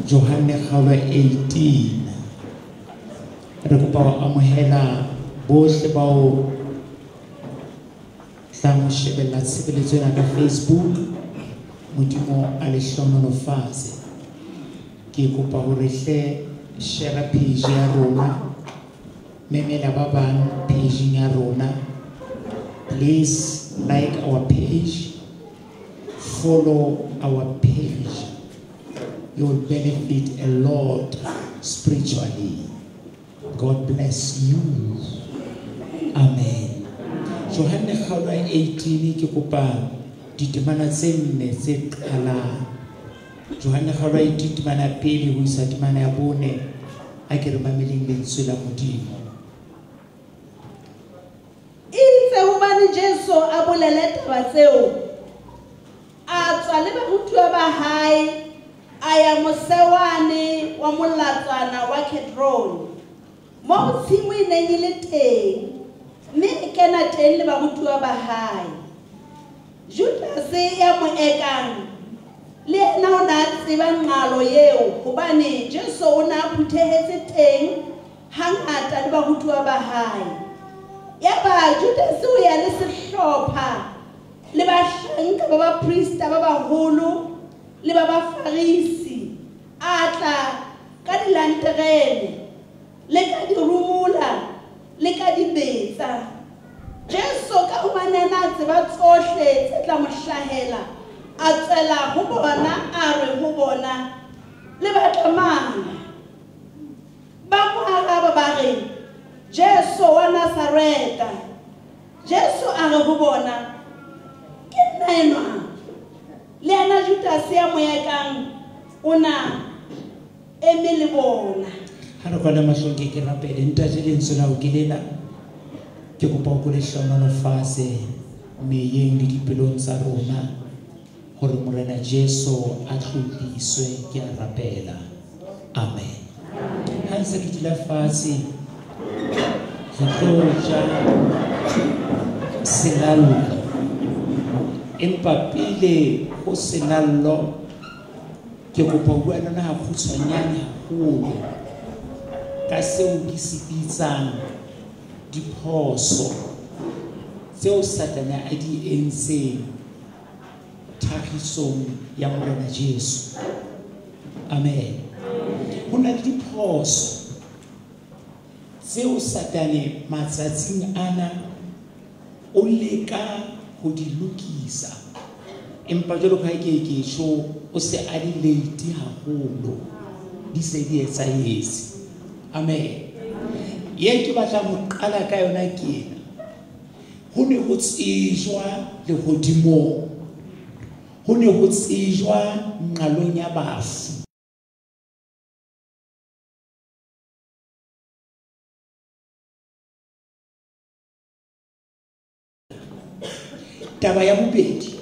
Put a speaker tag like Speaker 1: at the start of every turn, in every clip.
Speaker 1: Johanne kgaolo 18 re kopa ho amohela bohle bao tla mo shebella tshebeletso ena ka Facebook. Modimo a le hlohonolofatse. Ke kopa hore hle share page ya rona, memela ba bang page ya rona. Please like our page, follow our page. You will benefit a lot spiritually. God bless you. Amen. Johanne kgaolo 18 ke kopa ditemana tse nne tse qalang. Johanne kgaolo 18 temana ya pele ho isa temana ya bone a ke re mameleng lentswe la Modimo.
Speaker 2: Itse hobane Jesu a bolele taba tseo a tswa le barutwa ba hae aya mosewane wa molatswana wa Kedron mo tshimo ne le teng mme kena teng le barutwa ba hae. Judas ya mo ekang le ena o na tseba ngalo eo hobane Jesu o na phuthehetse teng hangata le barutwa ba hae. Yaba Judas o ya le sehlopha le bahlanka ba ba priest ba baholo le ba ba farisi atla ka dilanterene le ka dirumula le ka dibetsa. Jesu ka umanena tseba tsohle tse tla mo hlahela a tsela ho bona a re ho bona le batla mang ba mo araba ba re Jesu wa Nazareta. Jesu a re ho bona ke nna enwa. Le ana Judas ya mo yakang ona eme le bona.
Speaker 1: Ha re kwana mahlonke ke rapele ntate lentswe la o ke lena ke kopa ho le hlohonolofatse meyeng le dipelong tsa rona hore morena Jesu a tlotliswe ke a rapela. Amen. Ha ntse ke dila fatshe re tlo ja senallo empa pele ho senallo ke kopa ho bua lona ha kgutshwanyane haholo ka seo ke se bitsang diphoso tseo sathane a di entseng tlhahisong ya morena Jesu. Amen. Ho na le diphoso tseo sathane matsatsing ana o leka ho di lokisa empa jwalo ka ke tjho o se a di late haholo di se di etsahetse. Amen. Ye ke batla mo qala ka yona kena ho ne ho tsejwa le hodimo ho ne ho tsejwa nqalong ya bafu. Taba ya bobedi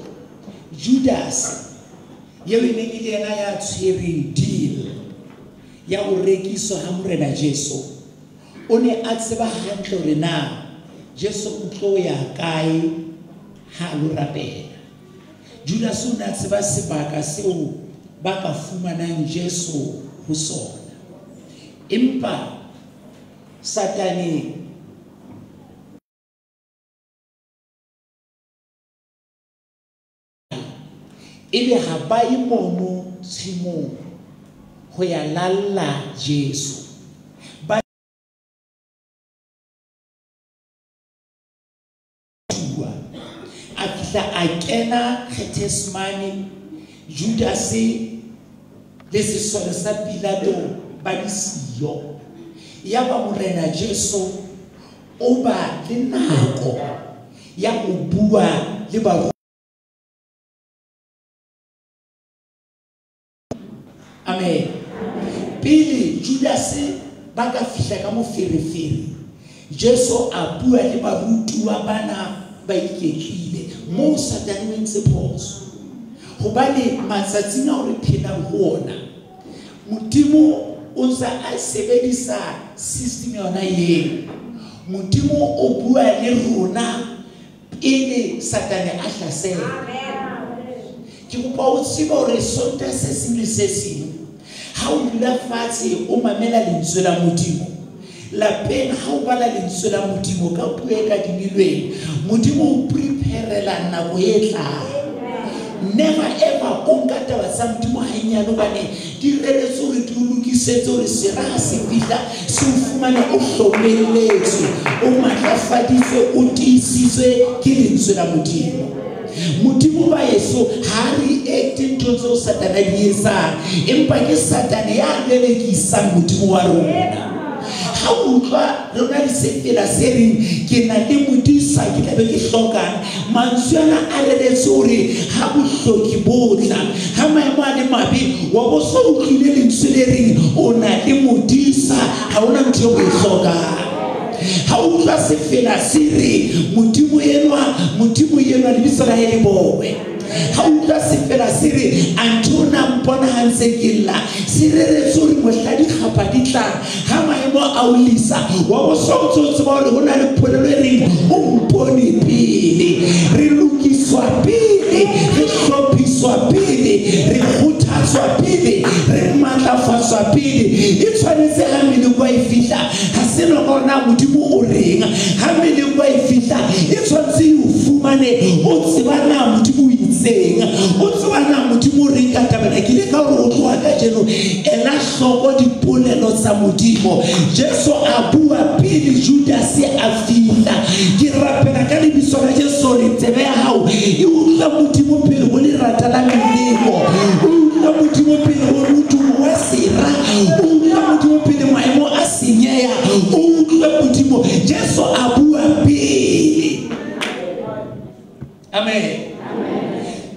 Speaker 1: Judas yeo e neng ile yena ya tshwereng deal ya ho rekiswa ha morena Jesu o ne a tseba hantle hore na Jesu o tlo ya kae ha lo rapela. Judas o ne a tseba sebaka seo ba ka fumanang Jesu ho sona empa sathane ebe ha ba e mono tshimong ho ya lalla Jesu ba a fihla a kena Gethsemane. Judas le sesole sa Pilato ba di siyo ya ba morena Jesu o ba le nako ya ho bua le ba. Amen. Pele Judas ba ka fihla ka moferefere Jesu a bua le barutwa bana ba iketlile mo sathane o ntse phoso hobane matsatsing a hore phela ho ona Modimo o ntse a sebedisa system yona eo. Modimo o bua le rona pele sathane a hlasela. Amen. kopa o tseba hore sonta se seng le se seng ha o dula fatshe o mamela lentswe la Modimo lapeng ha o bala lentswe la Modimo ka puo e ka dinilweng Modimo o preparela nako e tlang. Never ever onka taba tsa Modimo ha inyane bane di reretse hore di lokisetse hore sera ha se fihla se o fumane o hlomeletse o matlafaditse o tiisitswe ke lentswe la Modimo. Modimo ba Yesu ha re ete ntho tseo Satane di etsang empa ke Satane ya lelekisang Modimo wa rona. Ha o utlwa rona le sefela se reng ke na le modisa ke tla be ke hlokang mantswe ana a reretse hore ha bohloki botla ha maemo a le mabe wa bo so utlwile lentswe le reng o na le modisa ha ona ntho e hlokang. Ha o utlwa sefela se re Modimo yenwa lebitso la hae le bowe. Ha o utlwa sefela se re antona mpona ha ntse ke lla se reretse hore mohladi kgapa di tlang ha maemo a o lisa wa bo so tseba hore ho na le polelo e reng o mpone pele re lokiswa pele re hlophiswa pele re kgothatswa pele re matlafatswa pele e tshwanetse ha mmele kwa e fihla ha se no gona Modimo o reng ha mmele kwa e fihla e tshwanetse o fumane o tsebana Modimo o itseng o tsebana Modimo o reng ka tabana ke le ka hore o tloha ka jeno ela hloko dipolelo tsa Modimo. Jesu a bua pele Judas a fihla ke rapela ka lebitso la Jesu re tsebe ya hao e utlwa Modimo pele ho le rata la melemo o utlwa Modimo pele ho motho wa sera o utlwa Modimo pele maemo a senyeya o utlwa Modimo Jesu a bua pele. Amen.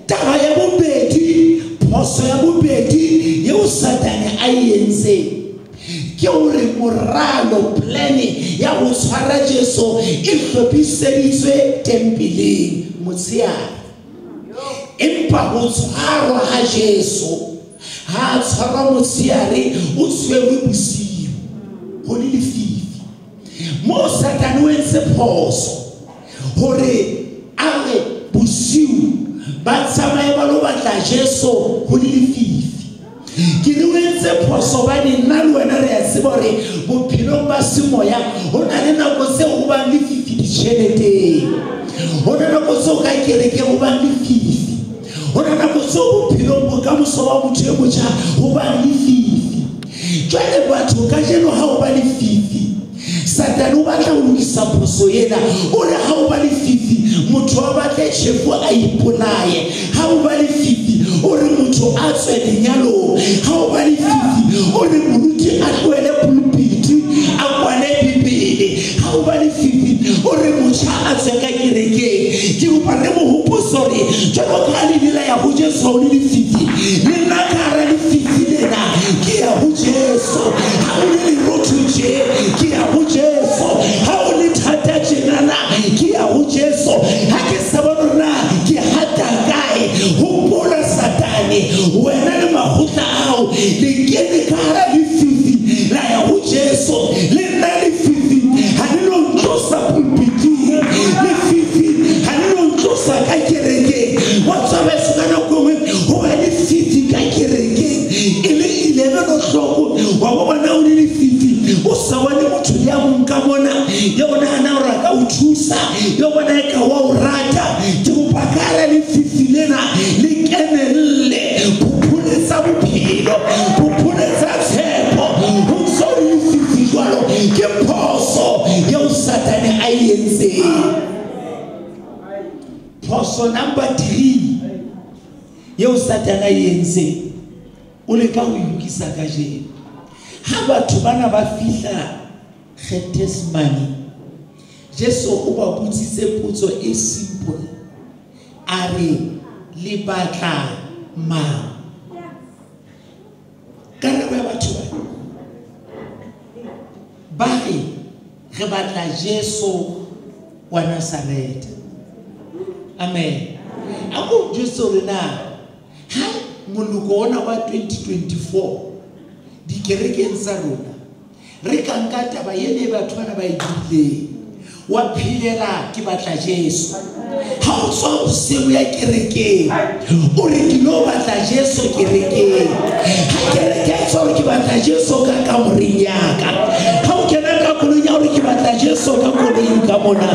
Speaker 1: Taba ya bobedi phoso ya bobedi yeo Satane a entse ke hore moralo plane ya go tshwara Jesu e hlophiseditswe tempeleng motshehare empa go tshwarwa ha Jesu ha tshwarwa motshehare o tshwerwe bosiu go le lefifi mo Satane o entse phoso hore a re bosiu ba tsamaye ba lo batla Jesu go le lefifi ke le wentse phoso ba di nna le wena re ya tseba hore bophelo ba semoya ho na le nako tse ho ba le lefifi ditjhelete ho na nako tse o ka kereke ho ba le lefifi ho na nako tse bophelo bo ka moso wa motho e motjha ho ba le lefifi jwale batho ka jeno ha ho ba le lefifi Satane o batla ho lokisa phoso ena o re ha o ba le lefifi motho wa batle tjhefu a ipolaye ha o ba le lefifi o re motho a tswe lenyalong ha o ba le lefifi o re moruti a tlohele pulpiti a kwale Bibele ha o ba le lefifi o re motjha a tswe ka kerekeng ke kopa re mo hoposo re jwalo ka le dila ya ho Jesu o le lefifi le nna ka hara lefifi lena ke ya ho Jesu ha o le lerotho tje ke ya ho Jesu ha o le thata tjenana ke ya ho Jesu ha ke sa bona ke hata kae hopola Satane wena le makgotla ao le kene ka hara lefifi la ya ho Jesu le nna lefifi ha le no ntlosa pulpiti lefifi ha le no ntlosa ka kereke wa tsaba se kana kongwe ho ba lefifi ka kereke ile 11 o'clock wa bona o le lefifi o sa wa le motho ya monka bona ya bona ana o rata o thusa ya bona e ka wa o rata ke go pakala lefifi lena le kenelle phuphuletsa bophelo phuphuletsa tshepo o so lefifi jwalo ke phoso ya Satane a entse. Phoso number 3 ya Satane a entse o le ka ho ikisa ka jeno ha batho bana ba fihla Gethsemane Jesu o ba botsitse potso e simple a re le batla mang ka re batho ba re batla Jesu wa Nazareth. Amen. Ako Jesu re na ha moloko ona wa 2024 di kerekeng tsa rona re ka nka taba ene batho bana ba idile wa philela ke batla Jesu ha o tswa bosigo ya kerekeng o re ke lo batla Jesu kerekeng ha kereke e tswa ke batla Jesu ka kamoreng yaka ha o kena ka kolong ya o re ke batla Jesu ka kolong ka mona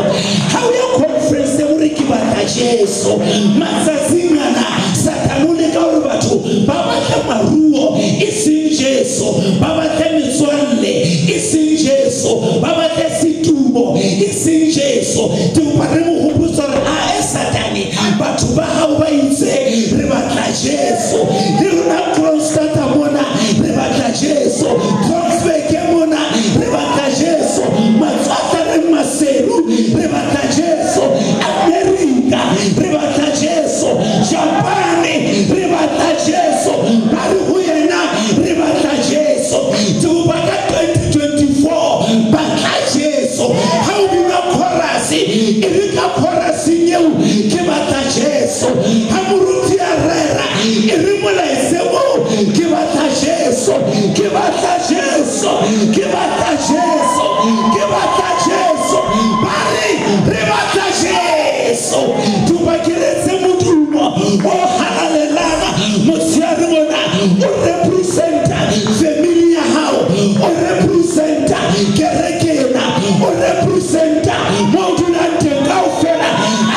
Speaker 1: ha o ya conference o re ke batla Jesu matsatsingana satanone ka hore batho ba batla maruo e seng Jesu ba batla metswalle e seng Jesu ba batla situmo e seng Jesu te ba re mo hopotsa re a satane batho ba hao ba itse re batla Jesu le rona constata mona re batla Jesu transfer ke mona re batla Jesu matsata re maseru re batla Jesu America re batla Jesu Japan re batla Jesu ba re ho yena re batla Jesu te ba ka 2024 batla Jesu ha o bina chorus e re ka chorus nyeo ke batla Jesu ha moruti a rera e re molaetse mo ke batla Jesu ke batla Jesu ke batla Jesu ke batla Jesu bari re batla Jesu tu ba kiretse modumo o haleluya motsiare mona o representa familia hao o representa kerekena o representa modulante kaufela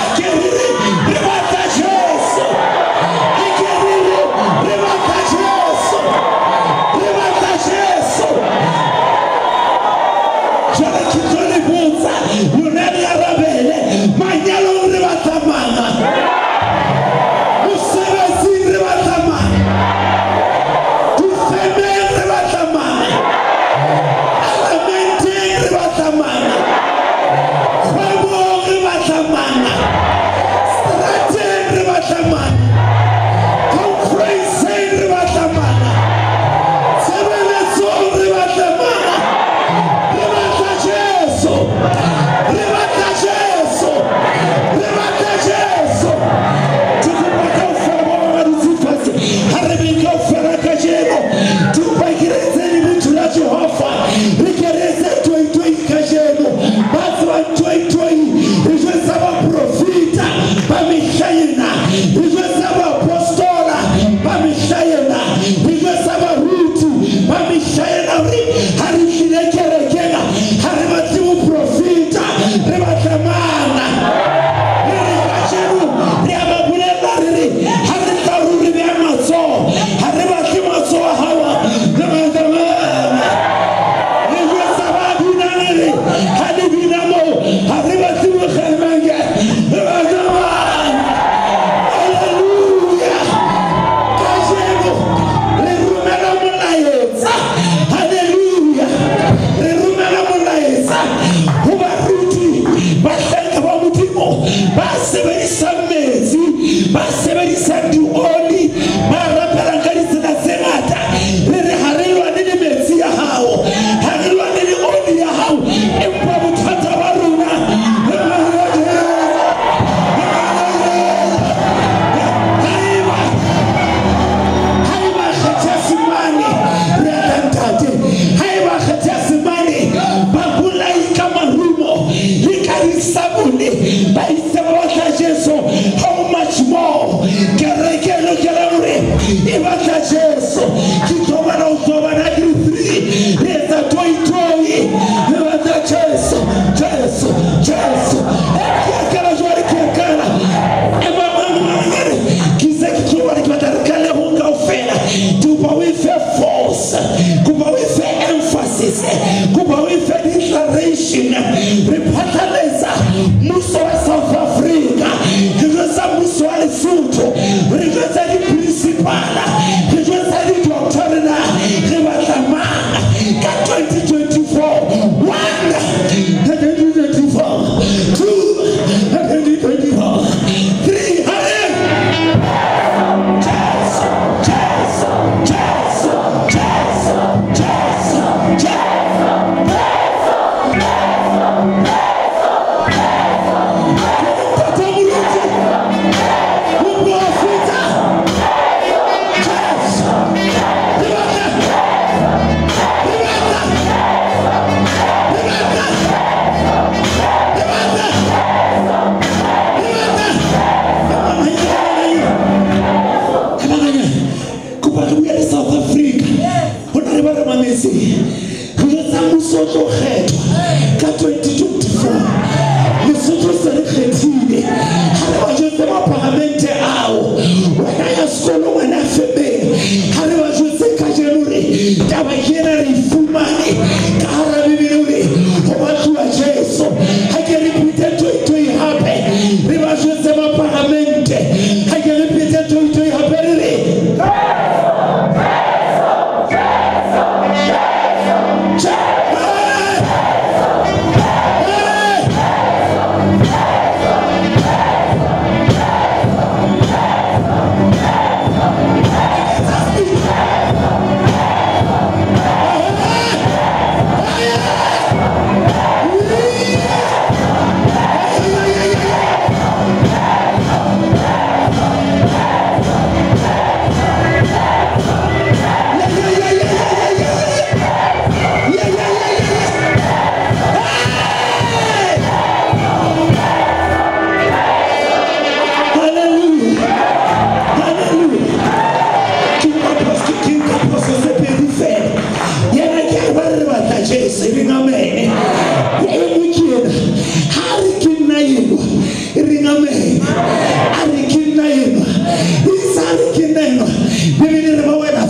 Speaker 1: akerire re batla Jesu akerire re batla Jesu re batla Jesu jara kitole bonza lunani arabele manyalo re batla mama musebezi re batla mama tufeme re batla mama alamente re batla mama kwebo re batla mama strate re batla mama conference re batla mama sebeletso re batla mama re batla Jesu re batla Jesu re batla Jesu tukupaka ufamo wa rizifasi haribika ufaraka jeno tupakirezeni mtu la Jehova rikereze toi kajeno basi wa toi rijwe saba profita pamishayena rijwe saba apostola pamishayena rijwe saba rutu pamishayena harishinekerekena haribatimu profita ribatamana ririkajenu riababulela riri haritaruri biamaso haribatimaso hawa ribatamana rijwe saba binaniri halibinamo haribatimu khelmenge ribatamana haleluya kajenu rirumela mulaetsa haleluya rirumela mulaetsa hubaruti bahlanga ba modimo ba sebedisa metsi ba sebedisa dioli ba rapela ka ditsela tse ngata re re harelwane le metsi ya hao harelwane le oli ya hao empa bothata ba rona haiba kgethasimane re atantate haiba kgethasimane ba bolai ka marumo le ka disabone ba itse ba batla Jesu how much more kerekelo kelamure e batla Jesu ki tobana o tobana ki free reza toi e batla Jesu e kala jori ki kala e mama ngare ki se ki tobana ki batla kala honga ofela tu pa we faire force kuba we faire emphasis kuba we faire declaration repataleza muso wa South Africa rijweza muso wa Lesotho rijweza di principala rijweza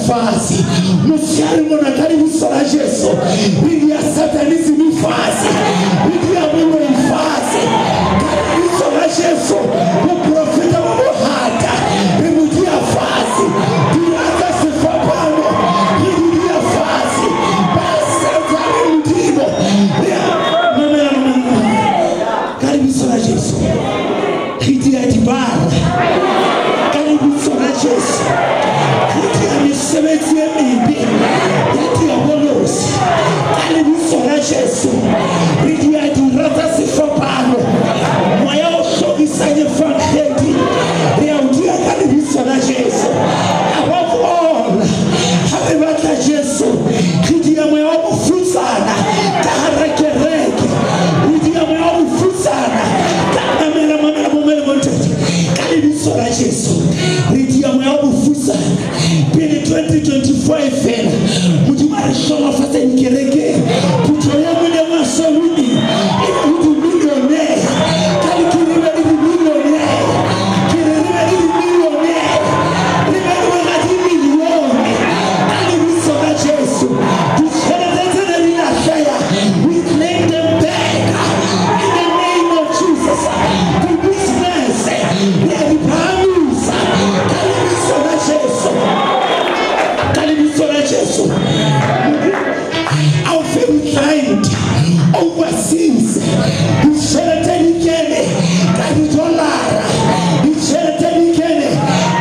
Speaker 1: fase. Mosiari mona ka lebitso la Jesu re dia satanism fase, re dia bolo fase ka lebitso la Jesu. Mo profeta mo bohata re mo dia fase, diraka sefapano re dia fase, ba setsa re modimo ka lebitso la Jesu. Re dia dibara ka lebitso la Jesu. Re dia mesebetsi e mebe ya diabolosi ka lebitso la Jesu. Re dia dirata sefapano moya o hlobisanye fantledi re a o dia ka lebitso la Jesu. Above all ha re batla Jesu re dia moya wa bofutsana ka hara kereke, re dia moya wa bofutsana ka mamela bomele montete ka lebitso la Jesu. Re dia moya wa bofutsana pele 2024 fela modimo a re hlomafatsa dikereke putso ya mone wa soludi e le di millionaire ka le kirebe le di millionaire kirebe le di millionaire le ba le di milione ka lebitso la Jesu. Ditšhelete tse ne di latlhea we claim them back in the name of Jesus. The business le a di phahamisa ka lebitso la Jesu, ka lebitso la Jesu. Our very kind overseas ditšhelete di kene ka di-dollara, ditšhelete di kene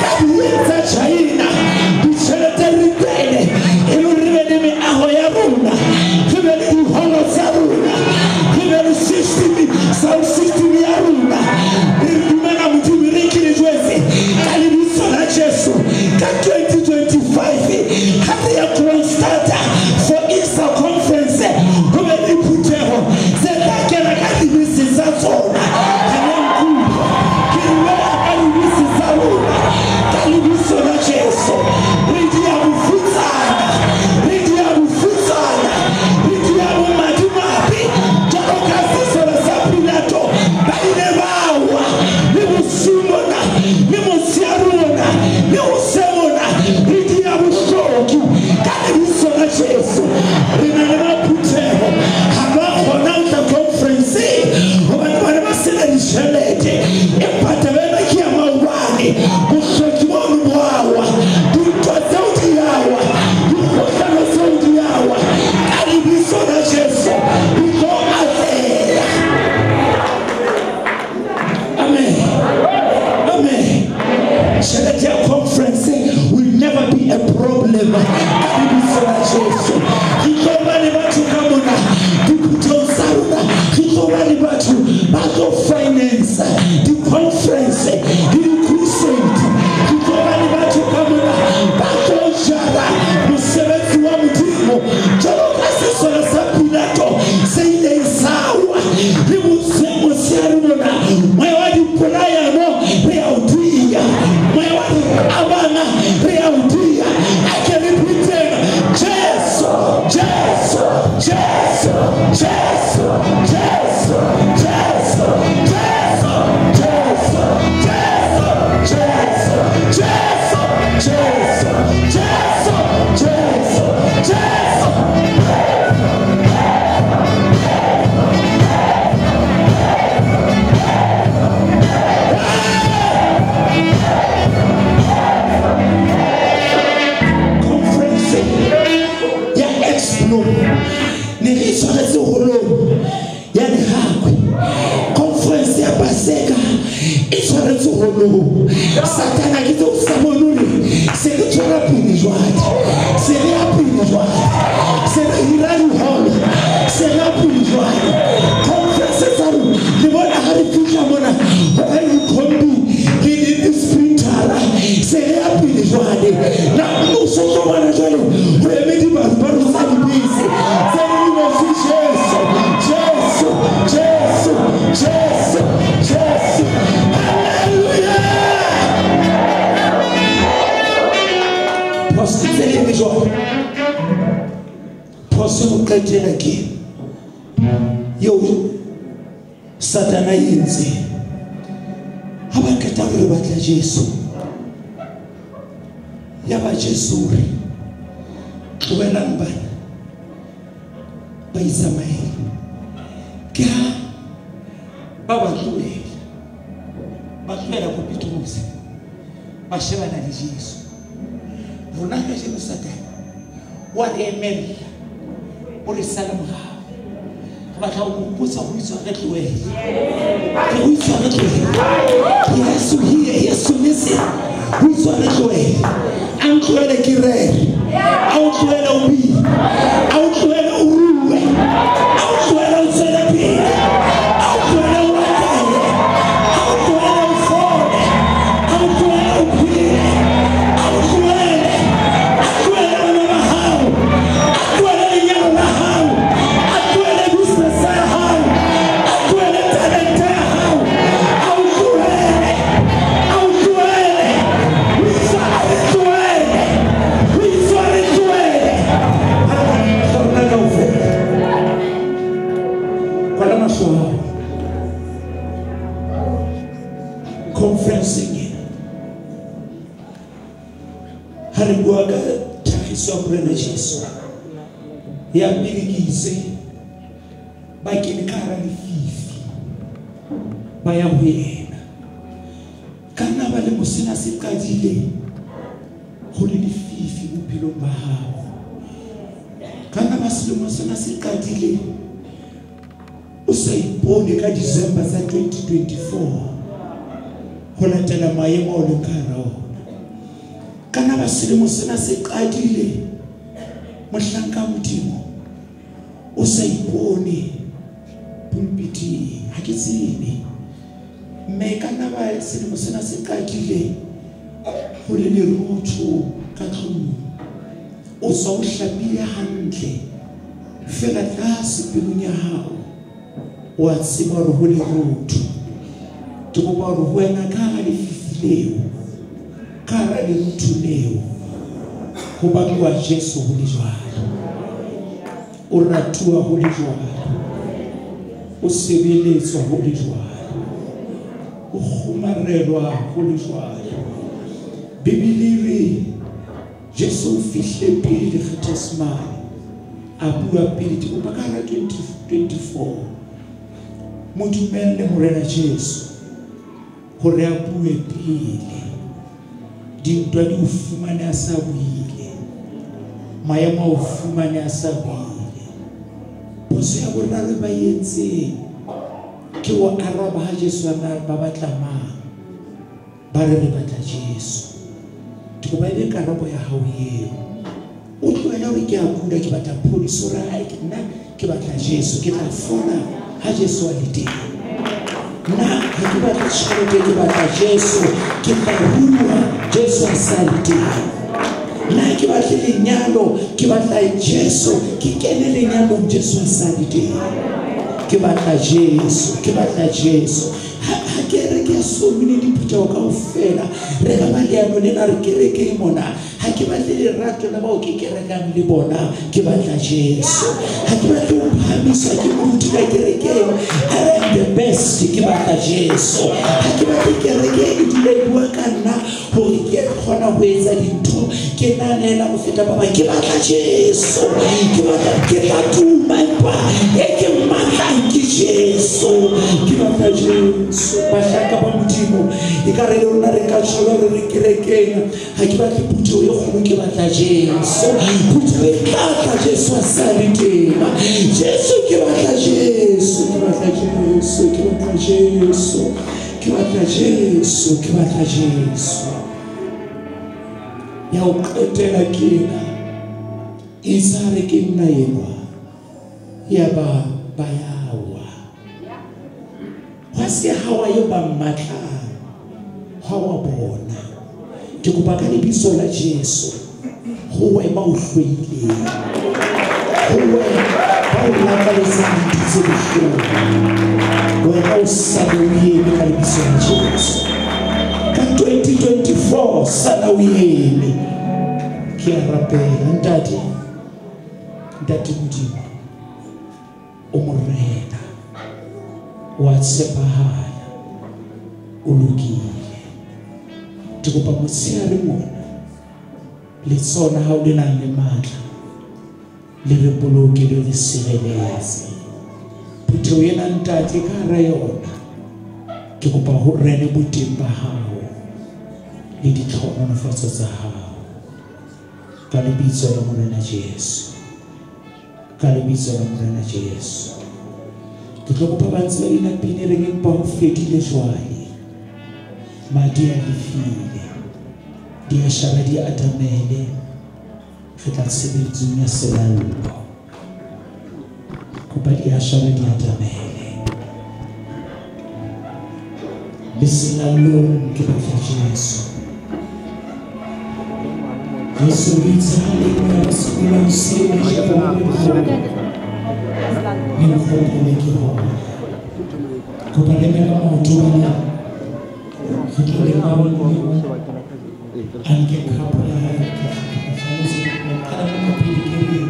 Speaker 1: ka dieng tsa China, ditšhelete re kene e le re be le meago ya rona, re be le diholo tsa rona, re be le sound system ya rona. Re dumela modimo re ke le jwetse ka lebitso la Jesu ka 2025 ha re ya Kronstadt for Easter conference go be le phuthego tse tla kena ka dibese tsa tsona. Ke dumela ka dibese tsa rona ka lebitso la Jesu. Re dia bofutsana, re dia bofutsana, re dia bomadimabe jalo ka sesola sa Pilato ba ile bawa le bosimona le mosiarona le osemona. Re dia bohloki ka lebitso la Jesu. Re na le maphuthego ga ba kgona ho tla conference gobane ba ne ba sena ditšhelete empa tabena ke ya maobane bohloki bono boawa dintwa tseo di awa dikgotlano tseo di awa ka lebitso la Jesu di tlo atlela. Amen, amen. Tšhelete ya conference will never be a problem ka lebitso la Jesu. Re tlo ba le batho ka mona diphuthong tsa rona, re tlo ba le batho ba tlo finance di-conference le di-crusade, re tlo ba le batho ka mona ba tlo jara mosebetsi wa modimo jalo ka sesola sa Pilato se ileng sawa le mosiari mona. Moya wa dipolayano re a o dia, moya wa abana re a o dia. I can repeat them: Jesu, Jesu, Jesu, Jesu, Jesu, Jesu, Jesu, Jesu, Jesu, Jesu, Jesu, Jesu, Jesu, Jesu, Jesu. Conference ya Expo ne re tshwaretse holong ya Lehakwe. Conference ya Paseka e tshwaretse holong. Satana ke tlo sa bonole se re tshwara pele jwale, se re a pele jwale, se re hira diholo, se re a pele jwale. Conference tsa rona le bona ha re fihla mona ho ka dikombi le di-sprintera se re a pele jwale. Na mmuso o tlo bona jwale ho emedi batho ba re sa dibese tse di mo Jesu, Jesu, Jesu, Jesu, Jesu. Hallelujah. Poste tse le jwale poste mo qetela ke yo Satana yentse ha ba keta go batla Jesu ya ba Jesu tlogelang bana ba Isamaele ke ha ba ba tloela ko Petrus ba shebana le Jesu rona ka jeno Satane wa emela o re sala morao ba tla o mpotsa go itse ga tloela go itse ga tloela Yesu listen go itse ga tloela ang tloela ke re au tloela o bi au tloela o ruwe au tloela o tsela pele au tloela o wakele au tloela o fole au tloela o phele au tloela bana ba hao a tloela lenyalo la hao a tloela business ya hao a tloela talent ya hao au tloela conferencing hari buaga tahiso brena Jesu ya biligise bakini kara ni fifi baya wena kana bale musina sikadile holi ni fifi bophelo ba hao kana basilemo sena sikadile o sa ipone ka December sa 2024 hona tela maemo o le karao kana basilemo sena se qadile mohlanka modimo o sa ipone pulpiti ha ke tsebe mme kana basilemo sena se qadile ho le lerutho ka tlung o sa o hlapile hantle fela tlase pelong ya hao wa tseba hore ho lerutho ke go ba go wena ka ga le fifileo ka ga le rutuleo go ba wa Jesu go le jwalo o ratua go le jwalo o sebeletswa go le jwalo o khumarelwa go le jwalo Bibele re Jesu fihle pele kgetesmane a bua pele go ba ka 2024 modumelle morena Jesu gore a bue pele dintwa di o fumane a sa buile maemo a o fumane a sa buile poso ya bona re ba yetse ke o araba ha Jesu ana ba batla mang ba re batla Jesu go ba ile karabo ya hao yeo o tloela re ke a kula ke batla phodiso ra ha ke nna ke batla Jesu ke tla fona ha Jesu a le teng na ha ke batla tšhelete ke batla Jesu ke tla rua Jesu a sa le teng na ke batla lenyalo ke batla Jesu ke kene lenyalong Jesu a sa le teng ke batla Jesu ke batla Jesu ha ke re ke so mine di puta ka ofela re ba ba leano le na re kereke mona ha ke batla le rato la ba o ke kerekang le bona ke batla Jesu ha ke batla o phamisa ke motho ka kereke I am the best ke batla Jesu ha ke batla kereke e dile bua ka nna hore ke kgona ho etsa dintho ke nanela go feta ba ke batla Jesu ke batla ke tla tuma pa e ke matla ke Jesu ke batla Jesu ba shaka ba modimo e ka re lona re ka tshola re kerekeng ha ke batla puto e kgolo ke batla Jesu puto e batla Jesu a sa le teng Jesu ke batla Jesu ke batla Jesu ke batla Jesu ke batla Jesu ke batla Jesu ya o qetela kena isare ke nna yena ya ba bayawa wase hawa yo ba matla hawa bona ke go baka le biso la Jesu go we ba o hlwile go we ba o la ka le se go we o sa le ka le biso la Jesu ka 2024 sana uyeni ke rapela ntate modimo o morena wa tshepagala o lokile ke kopa mosiare mona le tsona ha o le nang le matla le re boloke le re sireletse. Phetoho ena ntate ka hara yona ke kopa ho rene boteng ba hao le ditlhonolofatso tsa hao ka lebitso la Morena Jesu, ka lebitso la Morena Jesu. Ke tlo kopa ba ntse ba ina pine re empa ho fedile jwale madi a lefile di a shaba di atamele re tla sebetsong ya selallo kopa di a shaba di atamele le selallo ke batla Jesu. Yesu vitale kwa sikula msema shaba ni mfokole kiho kupalemeka mautuwana kitole maulu anke kapula kada mkapili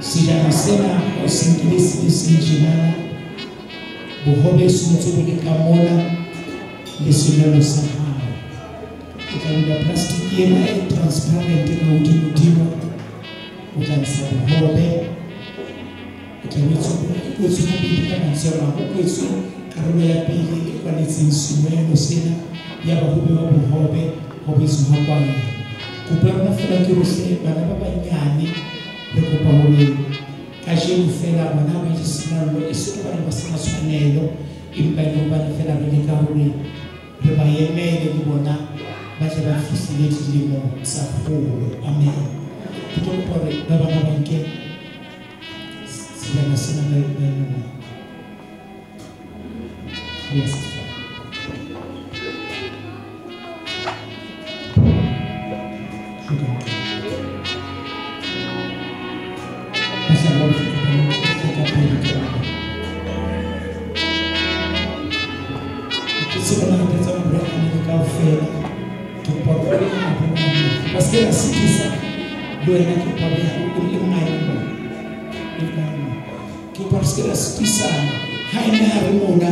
Speaker 1: sida nasema osingilisi sinjina buhobe sunutubuli kamona lisunalo sahau ukaunda plastiki yena transparent na udimudima ukanisa buhobe ukawitsu kubili kama nsema ukwitsu karolo ya pili kwa nitsinsuweno sina yaba hube wa buhobe hobe zuhakwani kupera nafula kirushe bana baba nyani lekupa huli kashe ufela bana wajisinalo isuku bana basina suanelo imbalo bana fela bilika huli reba yemele kubona baje bafisileti limo safuru. Amen. Kutokupore baba nabanke sila nasina na yes. Parce que c'est ça. Doit être parce que c'est ça. Haina harumona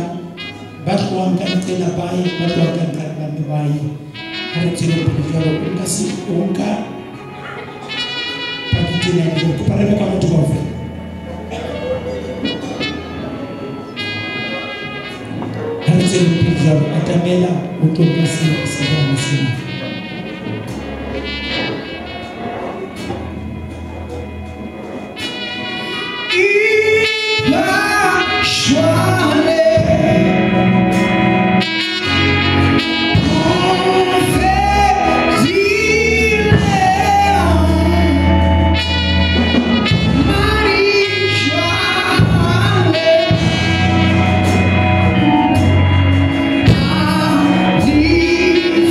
Speaker 1: batu wankanitela bai batu wankanitela bai haritino kujalo kasi unka pakitina ndio kupareme kama tuwafe haritino kujalo atamela utokasi sababu sina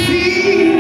Speaker 3: See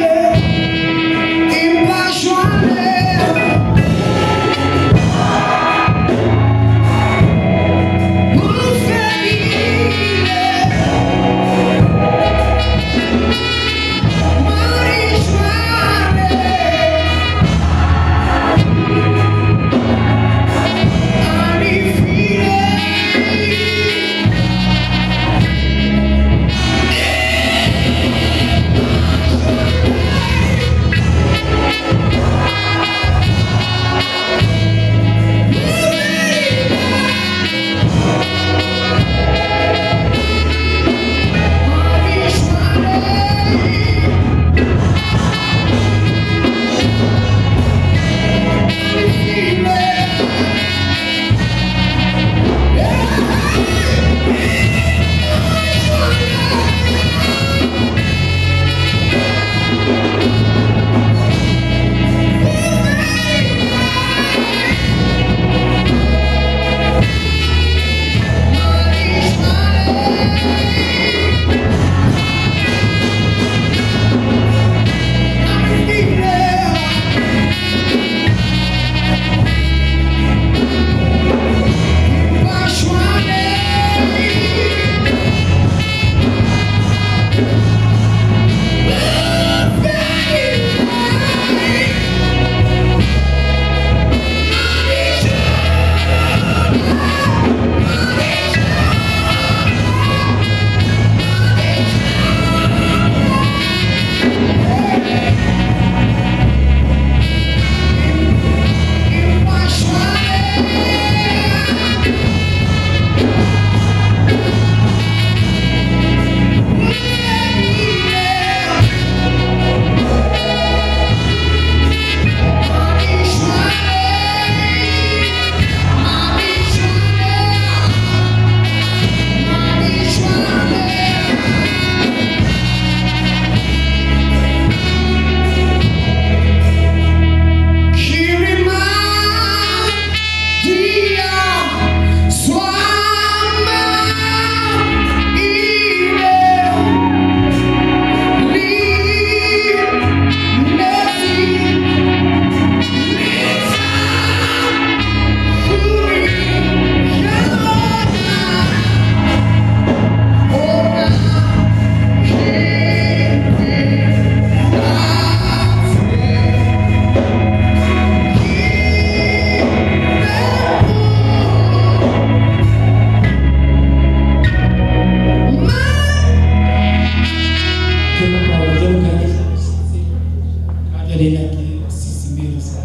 Speaker 1: lena ke sisimiri sa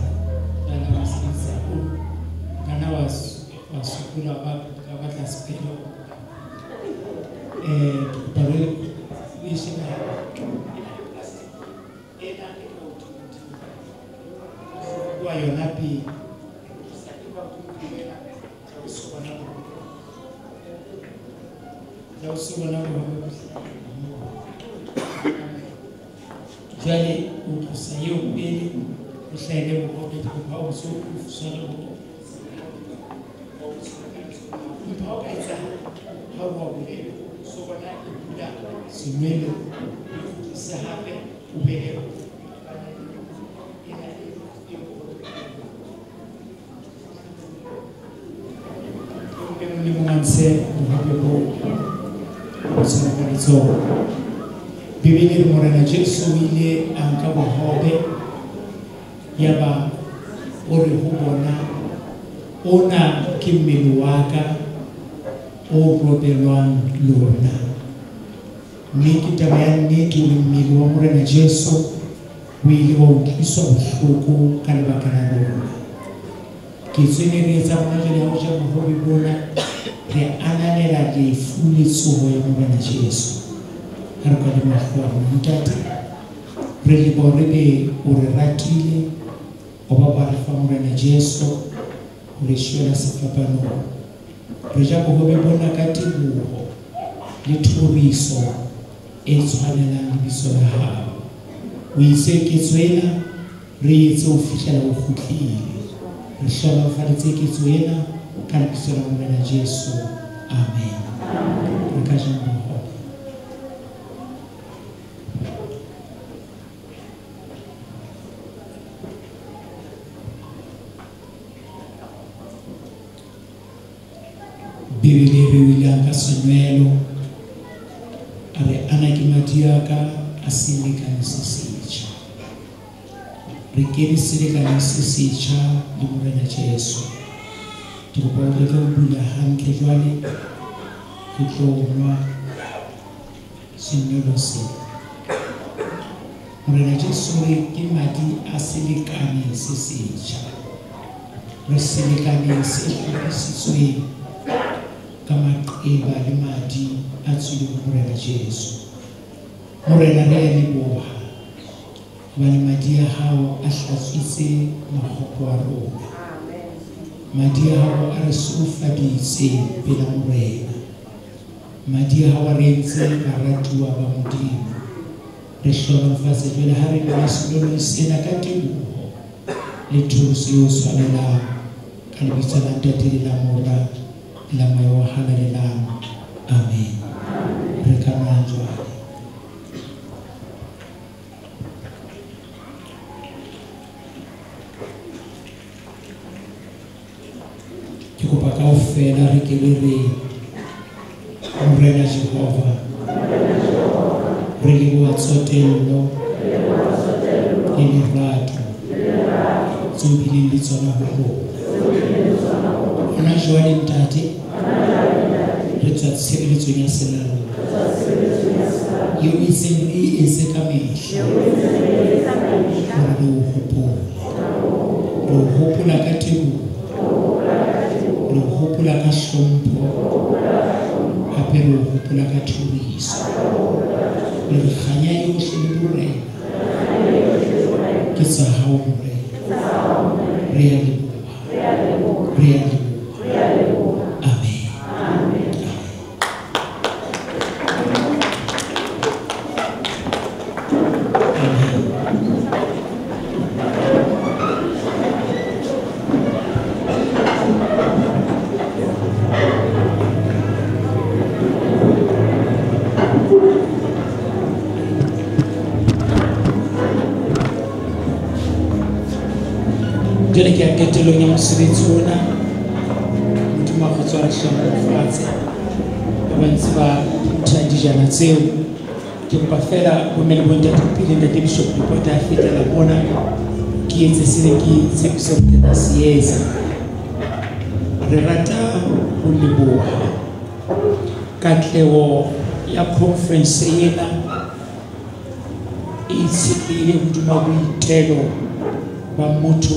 Speaker 1: lana masinisa kana wasukula ba tlaspelo bare ishina ena ke wa yona pi jale ukusayo mbele uhlele ngobe kupha usufusana mphawu kaitsa hawa ube so bona ibula simelo sahabe ubele Mwanse mhabebo so bibili morena Jesu ile anka bohobe yaba ore hubona ona kimelu waka o robelwan lona niki tabayani kimelu wa morena Jesu wili wa ukiso ufuku kalibakana lona kitsenereza mwana ya uja mhobi bona re ananela le fuli tsoho ya morena Jesu harka le mahwa mutata re le borebe o re ratile o ba ba re fa morena Jesu o le shwela sefapano re ja bohobe bona ka tibuho le thoriso e tshwanelang le biso la hao o itse ke tswela re etse o fihlela o kgutlile re hlola faritse ke tswela ka biso la morena Jesu amen re ka jana ho bibili biwilanga sonwelo are anakimatiaka asilika nisisicha rikeni silika nisisicha le morena Jesu tukopa ka bula hantle jwale ke tlowa sinelo se morena Jesu re ke madi asilikane sisicha re silikane se siswe kama eba le madi a tswile go morena Jesu morena re le boha bana madi a hao a hlatswitse magopo a rona madi a hao a re sofaditse pela morena madi a hao a re entse baratuwa ba modimo re hlokomfatse jwale ha re nna sekolong sena ka teboho le thuso eo tshwanelang ka lebitso la Ntate le la Mora la moya wa halelang amen re ka manjwa ke kopa kaofela re ke re morena Jehova re le bua tsotello le lerato tseo bileng le tsona ho rona hona jwale Ntate re tswa tshebeletsong ya selalo eo e seng e etse ka mehla re o hopola ka teboho re o hopola ka hlompho hape re o hopola ka thoriso re re kganya yohle le borena ke tsa hao morena re a leboha re a leboha amen jwale ke a qetelong ya mosebetsi ona motho Makutsoane fatshe ba ntse ba phutha dijana tseo ke kopa fela bomme le bontate pele Ntate Bishop Report a fetela bona ke etse se ke tshepiso ke na siesa re rata ho leboha katleho ya conference ena e tshepile hodima boitelo ba motho